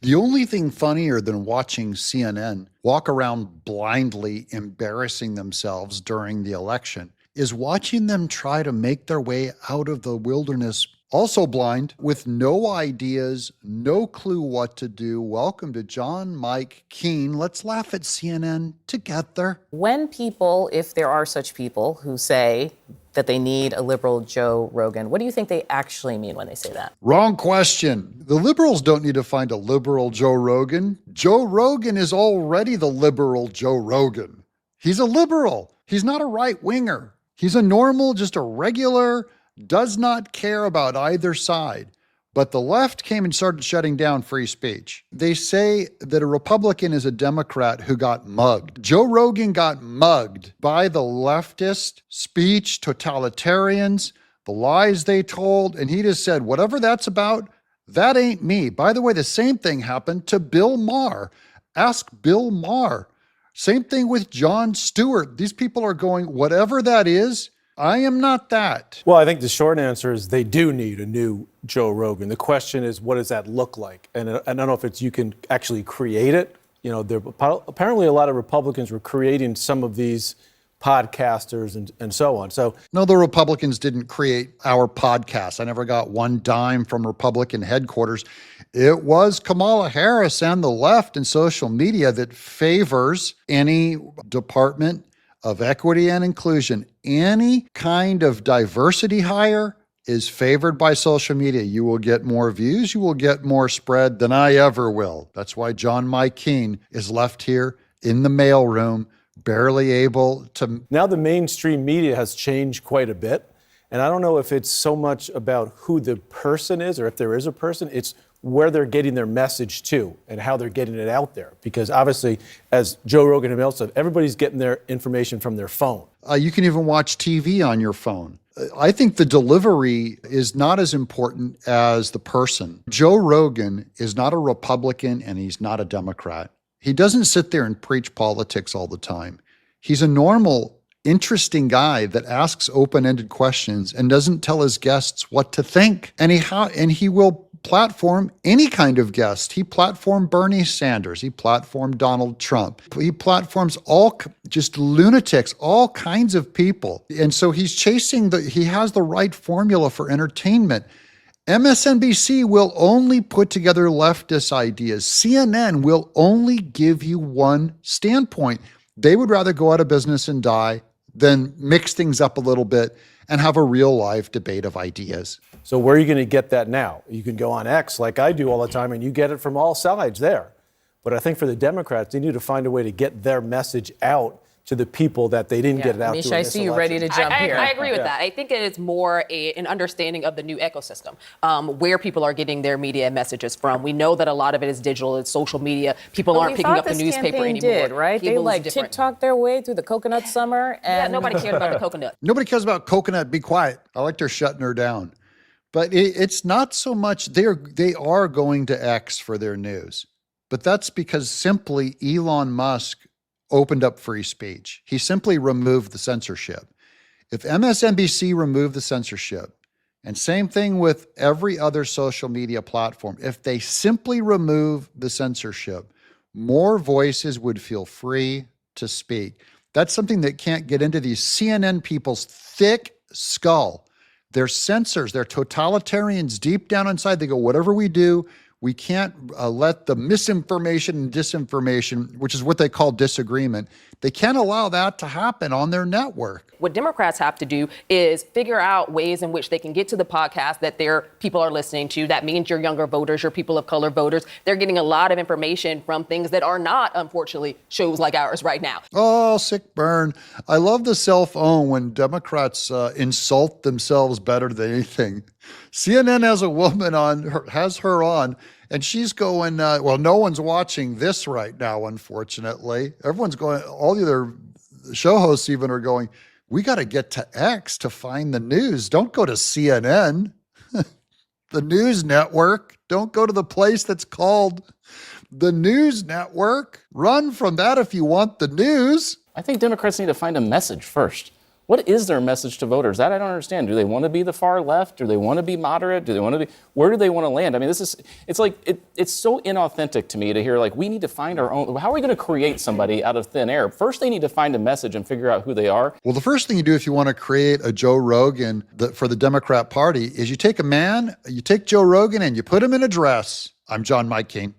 The only thing funnier than watching CNN walk around blindly embarrassing themselves during the election is watching them try to make their way out of the wilderness, also blind, with no ideas, no clue what to do. Welcome to John Mike Keane. Let's laugh at CNN together. When people, if there are such people who say that they need a liberal Joe Rogan, what do you think they actually mean when they say that? Wrong question. The liberals don't need to find a liberal Joe Rogan. Joe Rogan is already the liberal Joe Rogan. He's a liberal. He's not a right-winger. He's a normal, just a regular, does not care about either side. But the left came and started shutting down free speech. They say that a Republican is a Democrat who got mugged. Joe Rogan got mugged by the leftist speech totalitarians, the lies they told, and he just said, whatever that's about, that ain't me. By the way, the same thing happened to Bill Maher. Ask Bill Maher. Same thing with Jon Stewart. These people are going, whatever that is, I am not that. Well, I think the short answer is they do need a new Joe Rogan. The question is, what does that look like? And I don't know if it's you can actually create it. You know, apparently a lot of Republicans were creating some of these podcasters and so on. So no, the Republicans didn't create our podcast. I never got one dime from Republican headquarters. It was Kamala Harris and the left and social media that favors any department of equity and inclusion. Any kind of diversity hire is favored by social media. You will get more views, you will get more spread than I ever will. That's why John Mike Keane is left here in the mailroom, barely able to. Now the mainstream media has changed quite a bit. And I don't know if it's so much about who the person is or if there is a person, it's where they're getting their message to and how they're getting it out there. Because obviously, as Joe Rogan himself said, everybody's getting their information from their phone. You can even watch TV on your phone. I think the delivery is not as important as the person. Joe Rogan is not a Republican and he's not a Democrat. He doesn't sit there and preach politics all the time. He's a normal, interesting guy that asks open-ended questions and doesn't tell his guests what to think. And he will platform any kind of guest. He platformed Bernie Sanders. He platformed Donald Trump. He platforms all just lunatics, all kinds of people. And so he's he has the right formula for entertainment. MSNBC will only put together leftist ideas. CNN will only give you one standpoint. They would rather go out of business and die than mix things up a little bit and have a real live debate of ideas. So where are you going to get that now? You can go on X like I do all the time and you get it from all sides there. But I think for the Democrats, they need to find a way to get their message out to the people that they didn't get it out to. Misha, I see you ready to jump here. I agree with that. I think it is more an understanding of the new ecosystem, where people are getting their media messages from. We know that a lot of it is digital, it's social media. People aren't picking up the newspaper anymore. Did, right? They like TikTok their way through the coconut summer. And nobody cared about the coconut. Nobody cares about coconut. Be quiet. I like they're shutting her down. But it's not so much they are going to X for their news. But that's because simply Elon Musk opened up free speech. He simply removed the censorship. If MSNBC removed the censorship, and same thing with every other social media platform, if they simply remove the censorship, more voices would feel free to speak. That's something that can't get into these CNN people's thick skull. They're censors, they're totalitarians deep down inside. They go, whatever we do, we can't let the misinformation and disinformation, which is what they call disagreement, they can't allow that to happen on their network. What Democrats have to do is figure out ways in which they can get to the podcast that their people are listening to. That means your younger voters, your people of color voters. They're getting a lot of information from things that are not, unfortunately, shows like ours right now. Oh, sick burn. I love the self-own when Democrats insult themselves better than anything. CNN has a woman has her on, and she's going, well, no one's watching this right now, unfortunately. Everyone's going, all the other show hosts even are going, we got to get to X to find the news. Don't go to CNN, the news network. Don't go to the place that's called the news network. Run from that if you want the news. I think Democrats need to find a message first. What is their message to voters? That I don't understand. Do they want to be the far left? Do they want to be moderate? Do they want to be, where do they want to land? I mean, it's so inauthentic to me to hear, like, we need to find our own. How are we going to create somebody out of thin air? First, they need to find a message and figure out who they are. Well, the first thing you do if you want to create a Joe Rogan for the Democrat Party is you take Joe Rogan and you put him in a dress. I'm John Mike King.